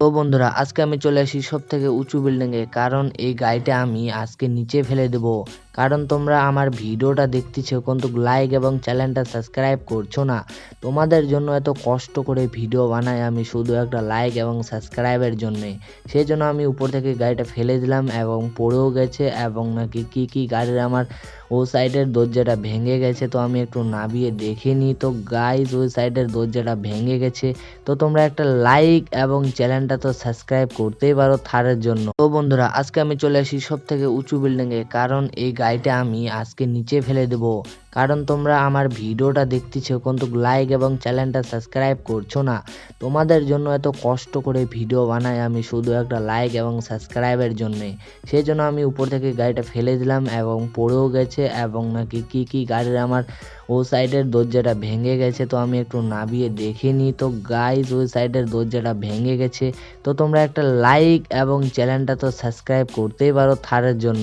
তো বন্ধুরা, আজকে আমি চলে আসি সবথেকে উঁচু বিল্ডিং এ, কারণ এই গাড়িটা আমি আজকে নিচে ফেলে দেব। কারণ তোমরা আমার ভিডিওটা দেখতেছো কিন্তু লাইক এবং চ্যানেলটা সাবস্ক্রাইব করছো না। তোমাদের জন্য এত কষ্ট করে ভিডিও বানাই আমি শুধু একটা লাইক এবং সাবস্ক্রাইবের জন্যে। সেই জন্য আমি উপর থেকে গাড়িটা ফেলে দিলাম এবং পড়েও গেছে, এবং নাকি কি গাড়ির আমার ও সাইডের দরজাটা ভেঙে গেছে। তো আমি একটু নামিয়ে দেখে নিই। তো গাইজ, ওই সাইডের দরজাটা ভেঙে গেছে। তো তোমরা একটা লাইক এবং চ্যানেলটা তো সাবস্ক্রাইব করতেই পারো থারের জন্য। তো বন্ধুরা, আজকে আমি চলে আসি সবথেকে উঁচু বিল্ডিং এ, কারণ এই গাড়িটা আমি আজকে নিচে ফেলে দেব। কারণ তোমরা আমার ভিডিওটা দেখতেছো কিন্তু লাইক এবং চ্যানেলটা সাবস্ক্রাইব করছো না। তোমাদের জন্য এত কষ্ট করে ভিডিও বানাই আমি শুধু একটা লাইক এবং সাবস্ক্রাইবের জন্যে। সেই জন্য আমি উপর থেকে গাড়িটা ফেলে দিলাম এবং পড়েও গেছে, এবং নাকি কি গাড়ির আমার ও সাইডের দরজাটা ভেঙে গেছে। তো আমি একটু নামিয়ে দেখে নিই। তো গাইজ, ওই সাইডের দরজাটা ভেঙে গেছে। তো তোমরা একটা লাইক এবং চ্যানেলটা তো সাবস্ক্রাইব করতেই পারো থারের জন্য।